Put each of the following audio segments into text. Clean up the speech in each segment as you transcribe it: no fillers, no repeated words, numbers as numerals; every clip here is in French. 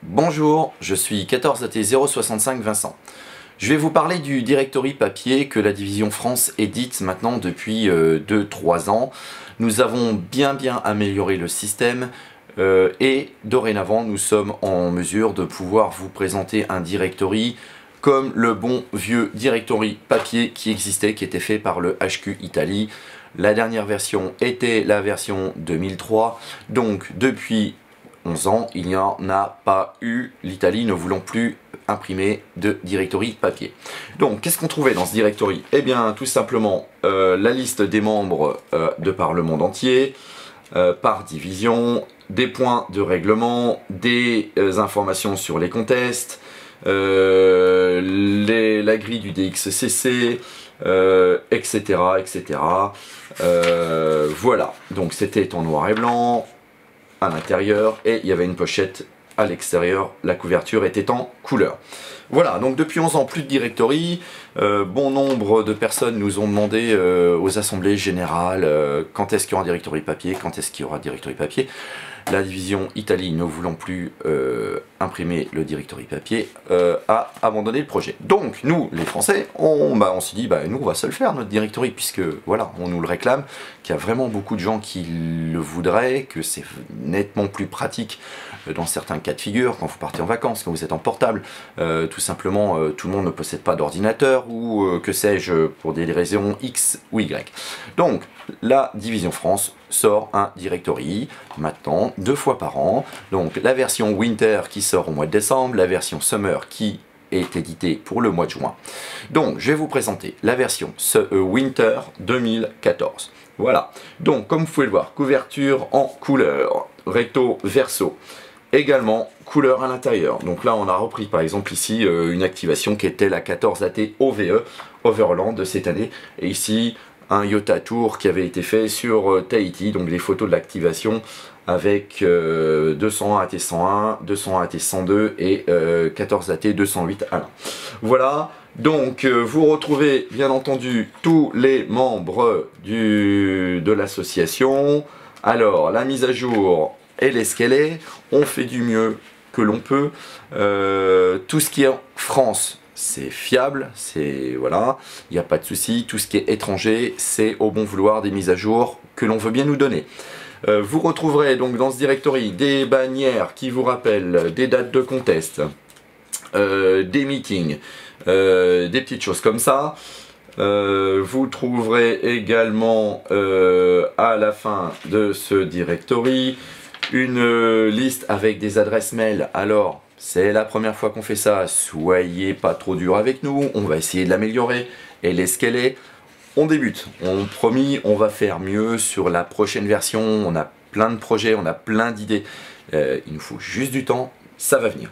Bonjour, je suis 14AT065 Vincent. Je vais vous parler du directory papier que la division France édite maintenant depuis 2-3 ans. Nous avons bien amélioré le système et dorénavant nous sommes en mesure de pouvoir vous présenter un directory comme le bon vieux directory papier qui existait, qui était fait par le HQ Italie. La dernière version était la version 2003, donc depuis 11 ans, il n'y en a pas eu, l'Italie ne voulant plus imprimer de directory papier. Donc, qu'est-ce qu'on trouvait dans ce directory? Eh bien, tout simplement, la liste des membres de par le monde entier, par division, des points de règlement, des informations sur les contests, la grille du DXCC, etc. Voilà, donc c'était en noir et blanc à l'intérieur et il y avait une pochette à l'extérieur, la couverture était en couleur. Voilà, donc depuis 11 ans, plus de directory. Bon nombre de personnes nous ont demandé aux assemblées générales quand est-ce qu'il y aura un directory papier, quand est-ce qu'il y aura un directory papier. La division Italie, ne voulant plus imprimer le directory papier, a abandonné le projet. Donc nous, les Français, on s'est dit, nous on va se le faire notre directory, puisque voilà, on nous le réclame, qu'il y a vraiment beaucoup de gens qui le voudraient, que c'est nettement plus pratique dans certains cas de figure, quand vous partez en vacances, quand vous êtes en portable, tout simplement tout le monde ne possède pas d'ordinateur, ou que sais-je, pour des raisons X ou Y. Donc la division France sort un directory maintenant 2 fois par an. Donc la version Winter qui sort au mois de décembre, la version Summer qui est éditée pour le mois de juin. Donc je vais vous présenter la version Winter 2014. Voilà, donc comme vous pouvez le voir, couverture en couleur, recto verso. Également couleur à l'intérieur. Donc là on a repris par exemple ici une activation qui était la 14AT OVE, Overland de cette année. Et ici un Yota Tour qui avait été fait sur Tahiti, donc les photos de l'activation avec 201 AT101, 201 AT102 et 14 AT 208 à 1. Voilà, donc vous retrouvez bien entendu tous les membres de l'association. Alors la mise à jour, elle est ce qu'elle est, on fait du mieux que l'on peut. Tout ce qui est en France, c'est fiable, c'est voilà, il n'y a pas de souci. Tout ce qui est étranger, c'est au bon vouloir des mises à jour que l'on veut bien nous donner. Vous retrouverez donc dans ce directory des bannières qui vous rappellent des dates de contest, des meetings, des petites choses comme ça. Vous trouverez également à la fin de ce directory une liste avec des adresses mail. Alors c'est la première fois qu'on fait ça, soyez pas trop dur avec nous, on va essayer de l'améliorer, elle est ce qu'elle est. On débute, on promis, on va faire mieux sur la prochaine version, on a plein de projets, on a plein d'idées, il nous faut juste du temps, ça va venir.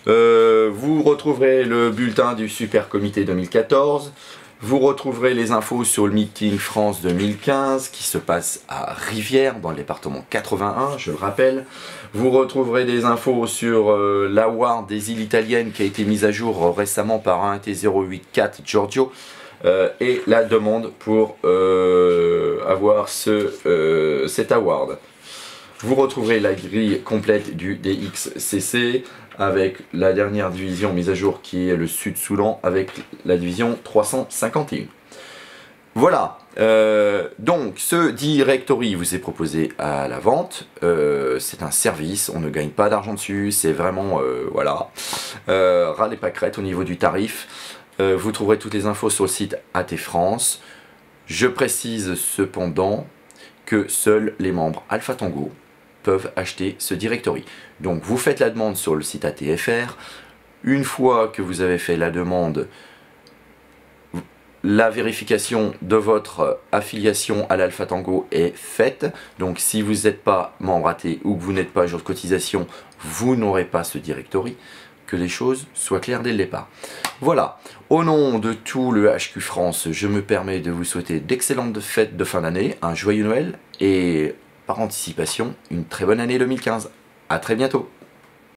Vous retrouverez le bulletin du Super Comité 2014, vous retrouverez les infos sur le Meeting France 2015 qui se passe à Rivière dans le département 81, je le rappelle. Vous retrouverez des infos sur l'award des îles italiennes qui a été mise à jour récemment par un T084 Giorgio et la demande pour avoir cet award. Vous retrouverez la grille complète du DXCC avec la dernière division mise à jour qui est le Sud-Soudan avec la division 351. Voilà, donc ce directory vous est proposé à la vente, c'est un service, on ne gagne pas d'argent dessus, c'est vraiment, voilà, ras les pâquerettes au niveau du tarif. Vous trouverez toutes les infos sur le site AT France. Je précise cependant que seuls les membres Alpha Tango peuvent acheter ce directory. Donc vous faites la demande sur le site ATFR. Une fois que vous avez fait la demande, la vérification de votre affiliation à l'Alpha Tango est faite. Donc si vous n'êtes pas membre AT ou que vous n'êtes pas à jour de cotisation, vous n'aurez pas ce directory. Que les choses soient claires dès le départ. Voilà, au nom de tout le HQ France, je me permets de vous souhaiter d'excellentes fêtes de fin d'année, un joyeux Noël et par anticipation, une très bonne année 2015. À très bientôt.